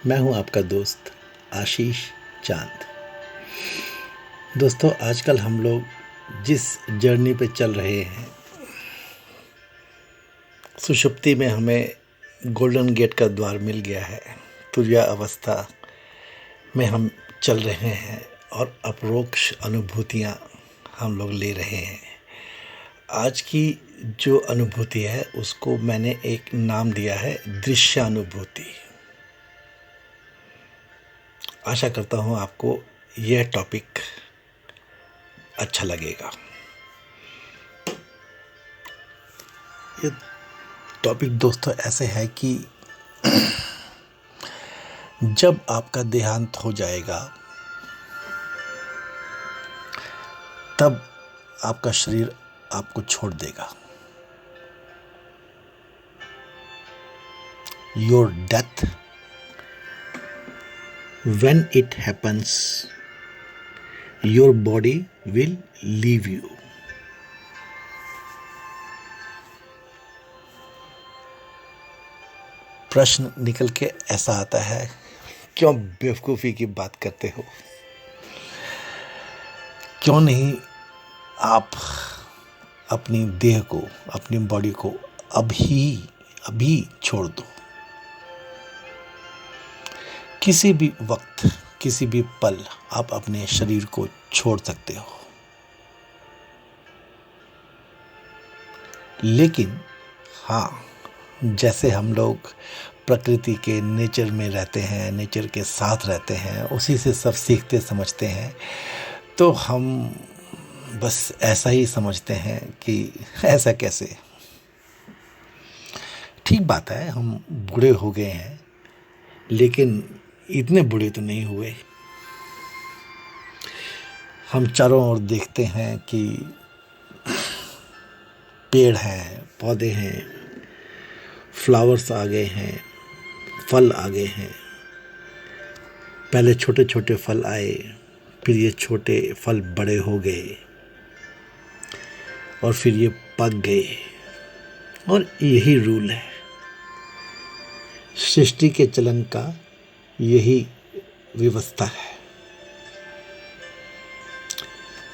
मैं हूं आपका दोस्त आशीष चांद। दोस्तों, आजकल हम लोग जिस जर्नी पे चल रहे हैं, सुषुप्ति में हमें गोल्डन गेट का द्वार मिल गया है। तुर्या अवस्था में हम चल रहे हैं और अपरोक्ष अनुभूतियां हम लोग ले रहे हैं। आज की जो अनुभूति है उसको मैंने एक नाम दिया है दृश्यानुभूति। आशा करता हूँ आपको यह टॉपिक अच्छा लगेगा। ये टॉपिक दोस्तों ऐसे है कि जब आपका देहांत हो जाएगा तब आपका शरीर आपको छोड़ देगा। Your death, when it happens, your body will leave you. प्रश्न निकल के ऐसा आता है, क्यों बेवकूफ़ी की बात करते हो? क्यों नहीं आप अपनी देह को, अपनी बॉडी को अभी छोड़ दो? किसी भी वक्त, किसी भी पल आप अपने शरीर को छोड़ सकते हो। लेकिन हाँ, जैसे हम लोग प्रकृति के नेचर में रहते हैं, नेचर के साथ रहते हैं, उसी से सब सीखते समझते हैं, तो हम बस ऐसा ही समझते हैं कि ऐसा कैसे। ठीक बात है, हम बूढ़े हो गए हैं, लेकिन इतने बूढ़े तो नहीं हुए। हम चारों ओर देखते हैं कि पेड़ हैं, पौधे हैं, फ्लावर्स आ गए हैं, फल आ गए हैं। पहले छोटे छोटे फल आए, फिर ये छोटे फल बड़े हो गए और फिर ये पक गए। और यही रूल है सृष्टि के चलन का, यही व्यवस्था है।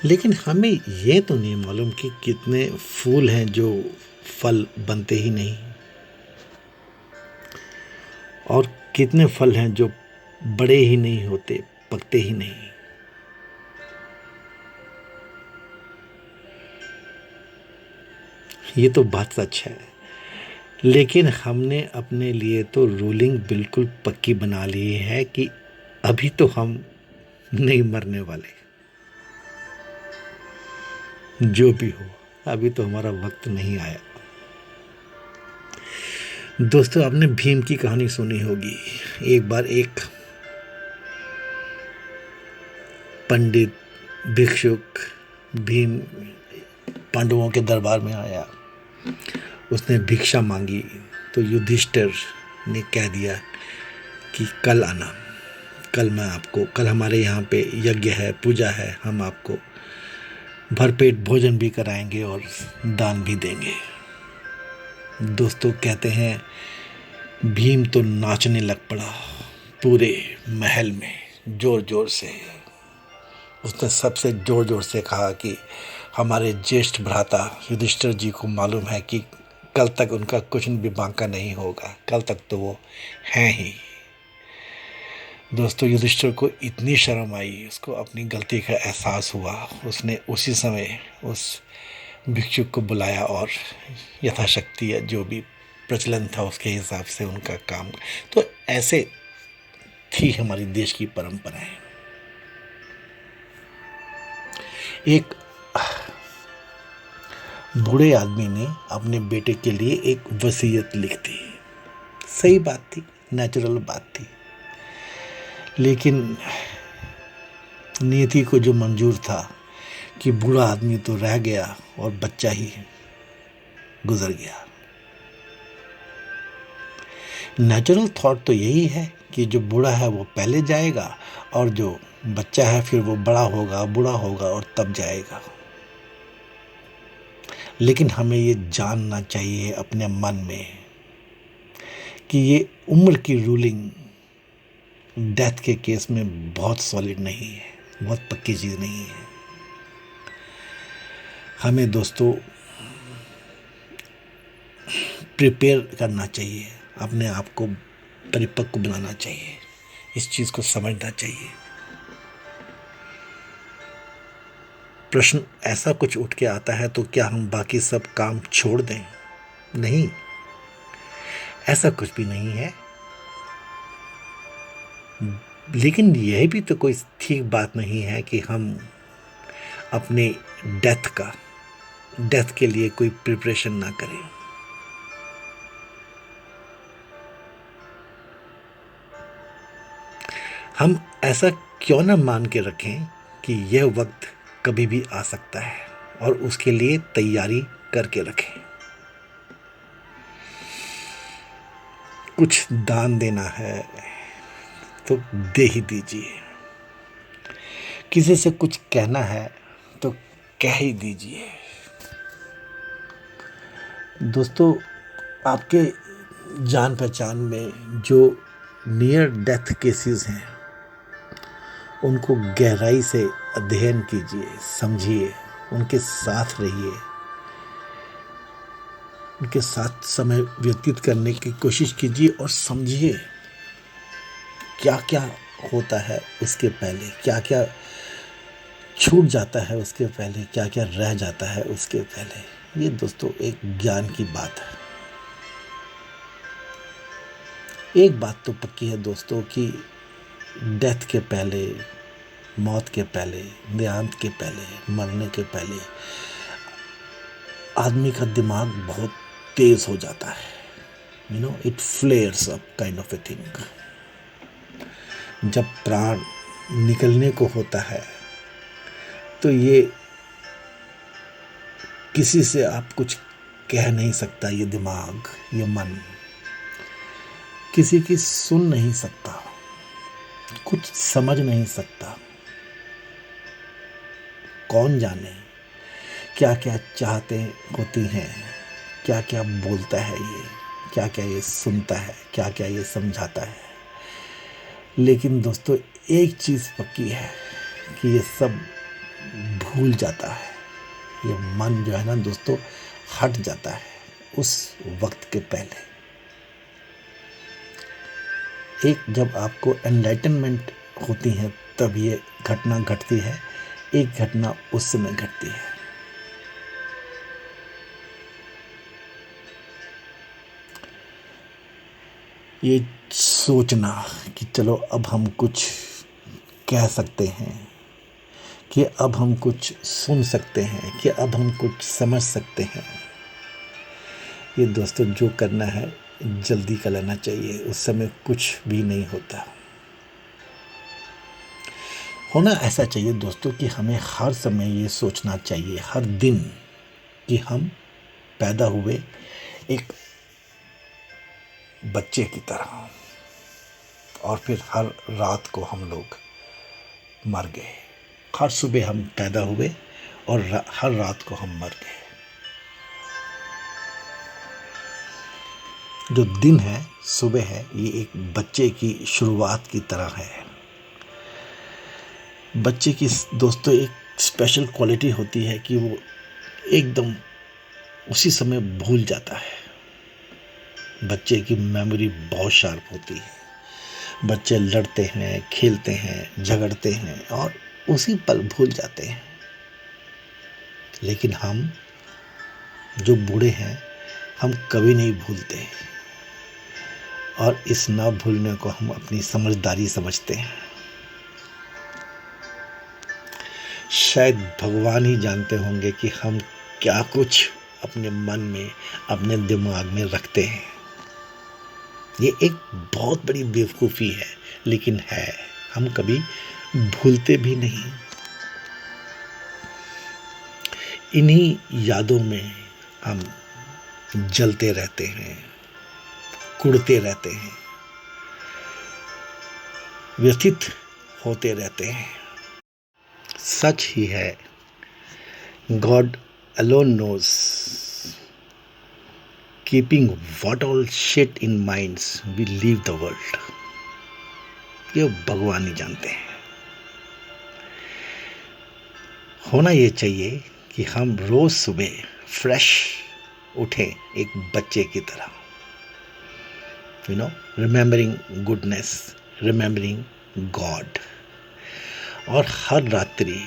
लेकिन हमें ये तो नहीं मालूम कि कितने फूल हैं जो फल बनते ही नहीं, और कितने फल हैं जो बड़े ही नहीं होते, पकते ही नहीं। ये तो बात सच है, लेकिन हमने अपने लिए तो रूलिंग बिल्कुल पक्की बना ली है कि अभी तो हम नहीं मरने वाले। जो भी हो, अभी तो हमारा वक्त नहीं आया। दोस्तों, आपने भीम की कहानी सुनी होगी। एक बार एक पंडित भिक्षुक भीम पांडवों के दरबार में आया। उसने भिक्षा मांगी तो युधिष्ठिर ने कह दिया कि कल आना, कल हमारे यहाँ पे यज्ञ है, पूजा है, हम आपको भरपेट भोजन भी कराएंगे और दान भी देंगे। दोस्तों, कहते हैं भीम तो नाचने लग पड़ा पूरे महल में, जोर जोर से। उसने सबसे जोर जोर से कहा कि हमारे ज्येष्ठ भ्राता युधिष्ठिर जी को मालूम है कि कल तक उनका कुछ भी बांका नहीं होगा, कल तक तो वो हैं ही। दोस्तों, युधिष्ठिर को इतनी शर्म आई, उसको अपनी गलती का एहसास हुआ। उसने उसी समय उस भिक्षुक को बुलाया और यथाशक्ति जो भी प्रचलन था उसके हिसाब से उनका काम। तो ऐसे थी हमारी देश की परंपराएं। एक बूढ़े आदमी ने अपने बेटे के लिए एक वसीयत लिख दी। सही बात थी, नेचुरल बात थी, लेकिन नियति को जो मंजूर था कि बूढ़ा आदमी तो रह गया और बच्चा ही गुजर गया। नेचुरल थॉट तो यही है कि जो बूढ़ा है वो पहले जाएगा और जो बच्चा है फिर वो बड़ा होगा, बूढ़ा होगा और तब जाएगा। लेकिन हमें ये जानना चाहिए अपने मन में कि ये उम्र की रूलिंग डेथ के केस में बहुत सॉलिड नहीं है, बहुत पक्की चीज़ नहीं है। हमें दोस्तों प्रिपेयर करना चाहिए, अपने आप को परिपक्व बनाना चाहिए, इस चीज़ को समझना चाहिए। प्रश्न ऐसा कुछ उठ के आता है तो क्या हम बाकी सब काम छोड़ दें? नहीं, ऐसा कुछ भी नहीं है। लेकिन यह भी तो कोई ठीक बात नहीं है कि हम अपने डेथ के लिए कोई प्रिपरेशन ना करें। हम ऐसा क्यों ना मान के रखें कि यह वक्त कभी भी आ सकता है और उसके लिए तैयारी करके रखें। कुछ दान देना है तो दे ही दीजिए, किसी से कुछ कहना है तो कह ही दीजिए। दोस्तों, आपके जान पहचान में जो नियर डेथ केसेस हैं उनको गहराई से अध्ययन कीजिए, समझिए, उनके साथ रहिए, उनके साथ समय व्यतीत करने की कोशिश कीजिए और समझिए क्या क्या होता है उसके पहले, क्या क्या छूट जाता है उसके पहले, क्या क्या रह जाता है उसके पहले। ये दोस्तों एक ज्ञान की बात है। एक बात तो पक्की है दोस्तों कि डेथ के पहले, मौत के पहले, देहांत के पहले, मरने के पहले आदमी का दिमाग बहुत तेज हो जाता है। It फ्लेयर्स up kind of a thing. जब प्राण निकलने को होता है तो ये किसी से आप कुछ कह नहीं सकता, ये दिमाग, ये मन किसी की सुन नहीं सकता, कुछ समझ नहीं सकता। कौन जाने क्या क्या चाहते होती हैं, क्या क्या बोलता है ये, क्या क्या ये सुनता है, क्या क्या ये समझाता है। लेकिन दोस्तों एक चीज़ पक्की है कि ये सब भूल जाता है। ये मन जो है ना दोस्तों हट जाता है उस वक्त के पहले। एक जब आपको एनलाइटनमेंट होती है तब ये घटना घटती है, एक घटना उस समय घटती है। ये सोचना कि चलो अब हम कुछ कह सकते हैं, कि अब हम कुछ सुन सकते हैं, कि अब हम कुछ समझ सकते हैं, ये दोस्तों जो करना है जल्दी कर लेना चाहिए, उस समय कुछ भी नहीं होता। होना ऐसा चाहिए दोस्तों कि हमें हर समय ये सोचना चाहिए, हर दिन, कि हम पैदा हुए एक बच्चे की तरह और फिर हर रात को हम लोग मर गए। हर सुबह हम पैदा हुए और हर रात को हम मर गए। जो दिन है, सुबह है, ये एक बच्चे की शुरुआत की तरह है। बच्चे की दोस्तों एक स्पेशल क्वालिटी होती है कि वो एकदम उसी समय भूल जाता है। बच्चे की मेमोरी बहुत शार्प होती है। बच्चे लड़ते हैं, खेलते हैं, झगड़ते हैं और उसी पल भूल जाते हैं। लेकिन हम जो बूढ़े हैं, हम कभी नहीं भूलते और इस ना भूलने को हम अपनी समझदारी समझते हैं। शायद भगवान ही जानते होंगे कि हम क्या कुछ अपने मन में, अपने दिमाग में रखते हैं। ये एक बहुत बड़ी बेवकूफ़ी है, लेकिन है। हम कभी भूलते भी नहीं। इन्हीं यादों में हम जलते रहते हैं, कुढ़ते रहते हैं, व्यथित होते रहते हैं। सच ही है, God alone knows. Keeping what all shit in minds, we leave the world. ये भगवान ही जानते हैं। होना ये चाहिए कि हम रोज सुबह फ्रेश उठें एक बच्चे की तरह, रिमेम्बरिंग गुडनेस, रिमेम्बरिंग गॉड, और हर रात्रि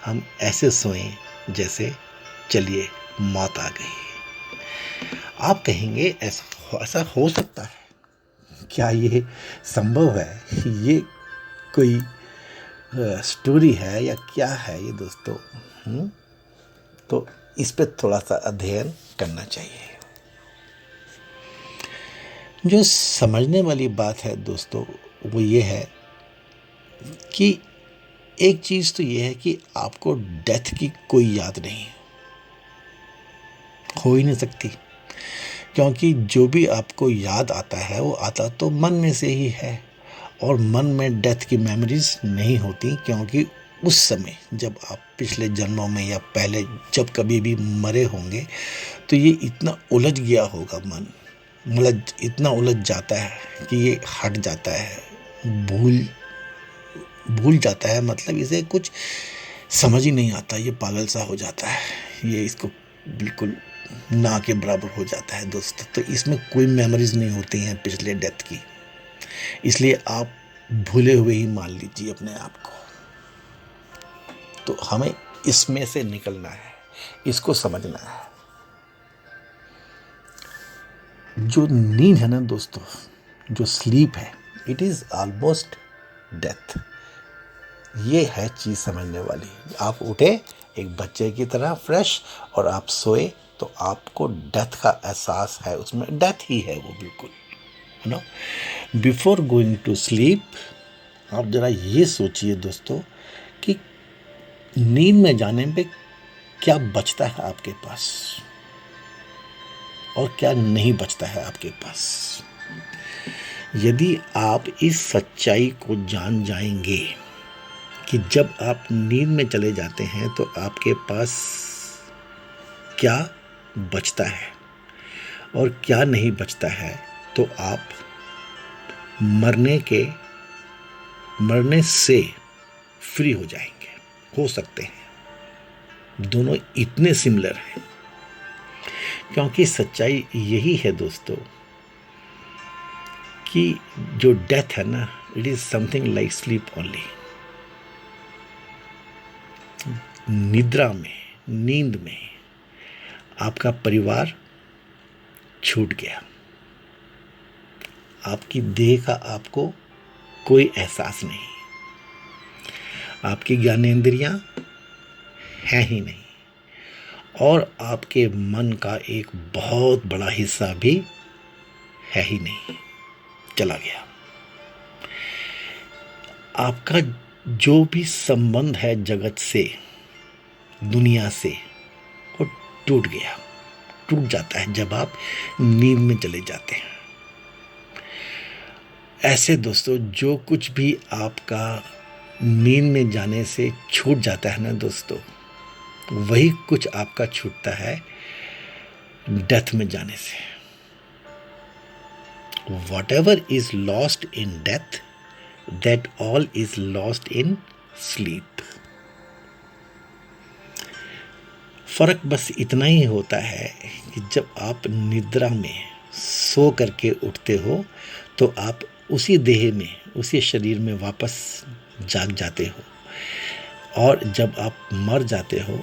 हम ऐसे सोएं जैसे चलिए मौत आ गई। आप कहेंगे ऐसा हो सकता है? क्या ये संभव है? ये कोई स्टोरी है या क्या है ये दोस्तों? तो इस पे थोड़ा सा अध्ययन करना चाहिए। जो समझने वाली बात है दोस्तों वो ये है कि एक चीज़ तो ये है कि आपको डेथ की कोई याद नहीं, हो ही नहीं सकती, क्योंकि जो भी आपको याद आता है वो आता तो मन में से ही है, और मन में डेथ की मेमोरीज नहीं होती, क्योंकि उस समय जब आप पिछले जन्मों में या पहले जब कभी भी मरे होंगे तो ये इतना उलझ गया होगा मन, मतलब इतना उलझ जाता है कि ये हट जाता है, भूल जाता है, मतलब इसे कुछ समझ ही नहीं आता, ये पागल सा हो जाता है, ये इसको बिल्कुल ना के बराबर हो जाता है दोस्तों। तो इसमें कोई मेमोरीज नहीं होती हैं पिछले डेथ की, इसलिए आप भूले हुए ही मान लीजिए अपने आप को। तो हमें इसमें से निकलना है, इसको समझना है। जो नींद है ना दोस्तों, जो स्लीप है, इट इज़ ऑलमोस्ट डेथ। ये है चीज़ समझने वाली। आप उठे एक बच्चे की तरह फ्रेश और आप सोए तो आपको डेथ का एहसास है, उसमें डेथ ही है वो बिल्कुल, बिफोर गोइंग टू स्लीप आप ज़रा ये सोचिए दोस्तों कि नींद में जाने पे क्या बचता है आपके पास और क्या नहीं बचता है आपके पास। यदि आप इस सच्चाई को जान जाएंगे कि जब आप नींद में चले जाते हैं तो आपके पास क्या बचता है और क्या नहीं बचता है, तो आप मरने से फ्री हो जाएंगे, हो सकते हैं। दोनों इतने सिमिलर हैं, क्योंकि सच्चाई यही है दोस्तों कि जो डेथ है ना, it is something like sleep only. निद्रा में, नींद में आपका परिवार छूट गया, आपकी देह का आपको कोई एहसास नहीं, आपकी ज्ञानेंद्रियां हैं ही नहीं, और आपके मन का एक बहुत बड़ा हिस्सा भी है ही नहीं, चला गया। आपका जो भी संबंध है जगत से, दुनिया से, वो टूट गया, टूट जाता है जब आप नींद में चले जाते हैं। ऐसे दोस्तों जो कुछ भी आपका नींद में जाने से छूट जाता है ना दोस्तों, वही कुछ आपका छूटता है डेथ में जाने से। Whatever is lost in death, that all is lost in sleep. फर्क बस इतना ही होता है कि जब आप निद्रा में सो करके उठते हो तो आप उसी देह में, उसी शरीर में वापस जाग जाते हो, और जब आप मर जाते हो,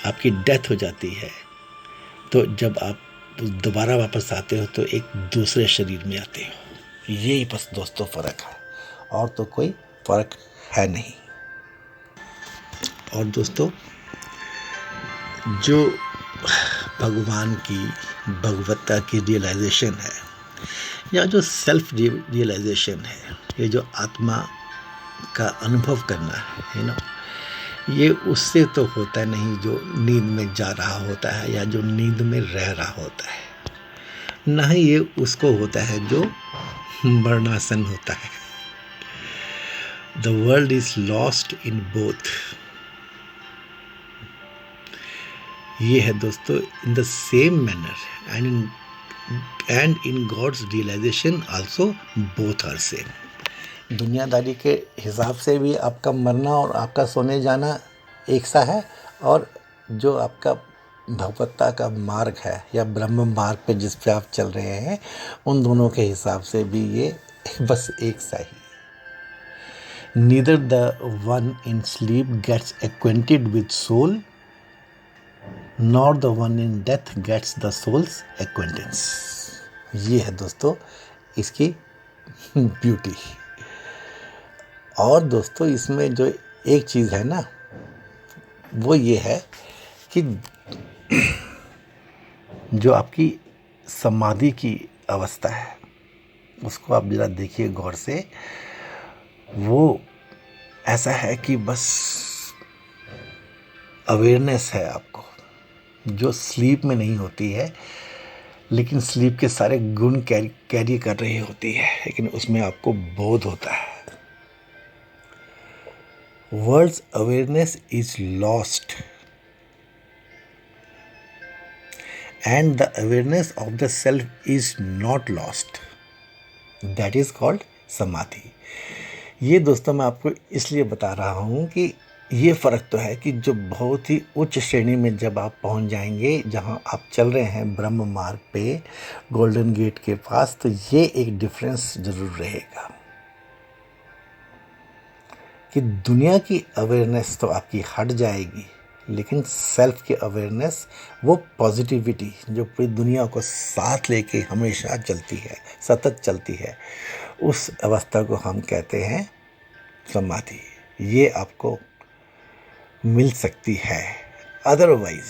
आपकी डेथ हो जाती है, तो जब आप दोबारा वापस आते हो तो एक दूसरे शरीर में आते हो। यही बस दोस्तों फ़र्क है, और तो कोई फ़र्क है नहीं। और दोस्तों जो भगवान की, भगवत्ता की रियलाइजेशन है, या जो सेल्फ रियलाइजेशन है, ये जो आत्मा का अनुभव करना है ना, ये उससे तो होता नहीं जो नींद में जा रहा होता है या जो नींद में रह रहा होता है, ना ही ये उसको होता है जो मरणासन होता है। The world is lost in both. ये है दोस्तों in the same manner and in God's realization also both are same. दुनियादारी के हिसाब से भी आपका मरना और आपका सोने जाना एक सा है, और जो आपका भगवत्ता का मार्ग है या ब्रह्म मार्ग पे जिस पे आप चल रहे हैं, उन दोनों के हिसाब से भी ये बस एक सा ही। Neither the one in sleep gets acquainted with soul, nor the one in death gets the soul's acquaintance. ये है दोस्तों इसकी ब्यूटी। और दोस्तों इसमें जो एक चीज़ है ना, वो ये है कि जो आपकी समाधि की अवस्था है, उसको आप जरा देखिए गौर से। वो ऐसा है कि बस अवेयरनेस है आपको, जो स्लीप में नहीं होती है, लेकिन स्लीप के सारे गुण कैरी कर रही होती है, लेकिन उसमें आपको बोध होता है। World's awareness is lost and the awareness of the self is not lost, that is called samadhi. ये दोस्तों मैं आपको इसलिए बता रहा हूँ कि ये फ़र्क तो है कि जो बहुत ही उच्च श्रेणी में जब आप पहुँच जाएंगे, जहाँ आप चल रहे हैं ब्रह्म मार्ग पे, गोल्डन गेट के पास, तो ये एक डिफरेंस ज़रूर रहेगा कि दुनिया की अवेयरनेस तो आपकी हट जाएगी, लेकिन सेल्फ की अवेयरनेस, वो पॉजिटिविटी जो पूरी दुनिया को साथ लेके हमेशा चलती है, सतत चलती है, उस अवस्था को हम कहते हैं समाधि। ये आपको मिल सकती है। अदरवाइज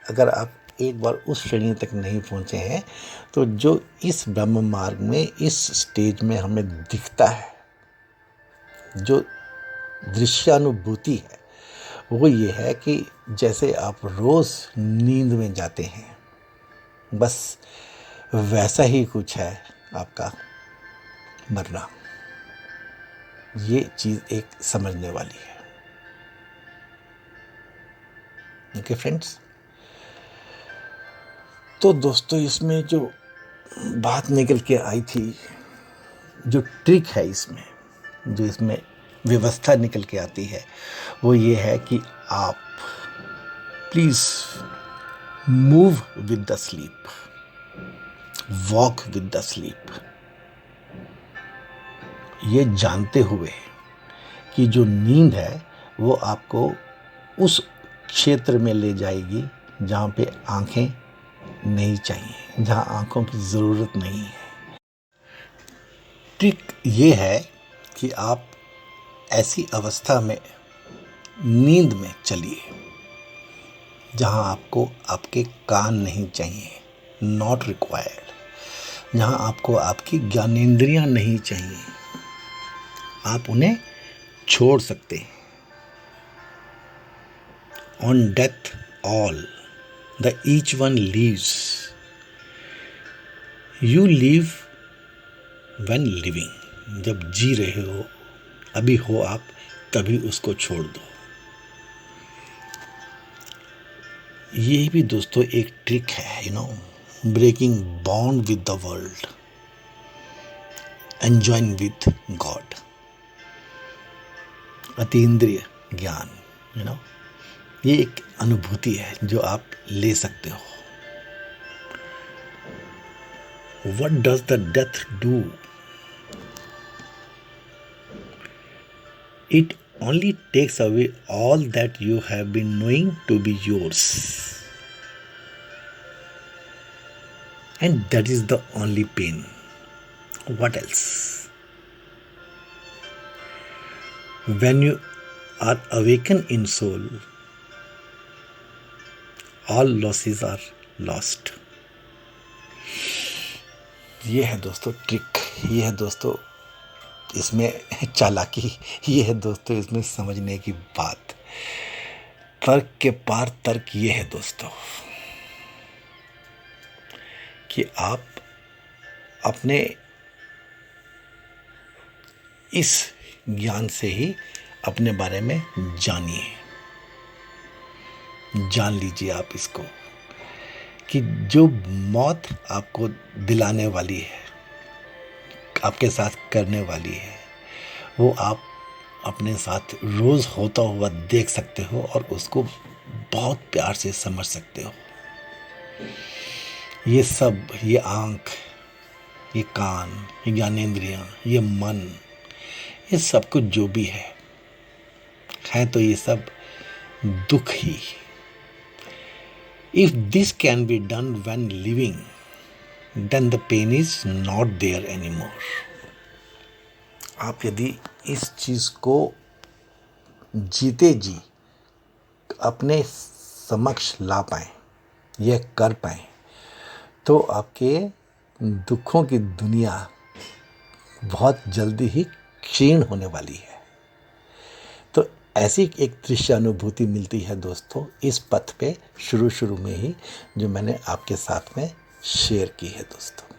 अगर आप एक बार उस श्रेणी तक नहीं पहुँचे हैं, तो जो इस ब्रह्म मार्ग में, इस स्टेज में हमें दिखता है, जो दृश्यानुभूति है, वो ये है कि जैसे आप रोज़ नींद में जाते हैं, बस वैसा ही कुछ है आपका मरना। ये चीज़ एक समझने वाली है। ओके फ्रेंड्स, तो दोस्तों इसमें जो बात निकल के आई थी, जो ट्रिक है इसमें, जो इसमें व्यवस्था निकल के आती है, वो ये है कि आप please move with the sleep, walk with the sleep, ये जानते हुए कि जो नींद है वो आपको उस क्षेत्र में ले जाएगी जहाँ पे आंखें नहीं चाहिए, जहाँ आंखों की ज़रूरत नहीं है। ट्रिक ये है कि आप ऐसी अवस्था में नींद में चलिए जहाँ आपको आपके कान नहीं चाहिए, नॉट रिक्वायर्ड, जहाँ आपको आपकी ज्ञानेंद्रियाँ नहीं चाहिए, आप उन्हें छोड़ सकते हैं। On death all, the each one leaves. You live when living. जब जी रहे हो, अभी हो आप, तभी उसको छोड़ दो। ये भी दोस्तों एक ट्रिक है, breaking bond with the world, enjoying with God, अतीन्द्रिय ज्ञान, ये एक अनुभूति है जो आप ले सकते हो। What does the death do? It only takes away all that you have been knowing to be yours. And that is the only pain. What else? When you are awakened in soul, all losses are lost. ये है दोस्तों trick, ये है दोस्तों इसमें चालाकी, ये है दोस्तों इसमें समझने की बात। तर्क के पार तर्क ये है दोस्तों कि आप अपने इस ज्ञान से ही अपने बारे में जानिए, जान लीजिए आप इसको कि जो मौत आपको दिलाने वाली है, आपके साथ करने वाली है, वो आप अपने साथ रोज़ होता हुआ देख सकते हो और उसको बहुत प्यार से समझ सकते हो। ये सब, ये आँख, ये कान, ये ज्ञानेंद्रियाँ, ये मन, ये सब कुछ जो भी है तो ये सब दुख ही। If this can be done when living, then the pain is not there anymore. आप यदि इस चीज को जीते जी अपने समक्ष ला पाए, यह कर पाए, तो आपके दुखों की दुनिया बहुत जल्दी ही क्षीण होने वाली है। तो ऐसी एक दृश्य अनुभूति मिलती है दोस्तों इस पथ पे शुरू में ही, जो मैंने आपके साथ में शेयर की है दोस्तों।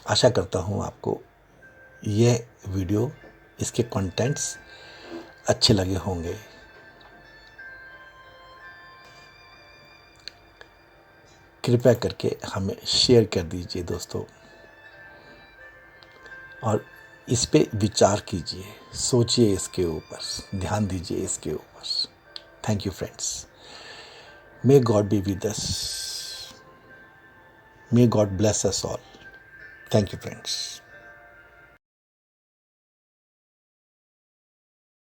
आशा करता हूँ आपको यह वीडियो, इसके कंटेंट्स अच्छे लगे होंगे। कृपया करके हमें शेयर कर दीजिए दोस्तों, और इस पे विचार कीजिए, सोचिए इसके ऊपर, ध्यान दीजिए इसके ऊपर। Thank you friends. May God be with us. May God bless us all. Thank you friends.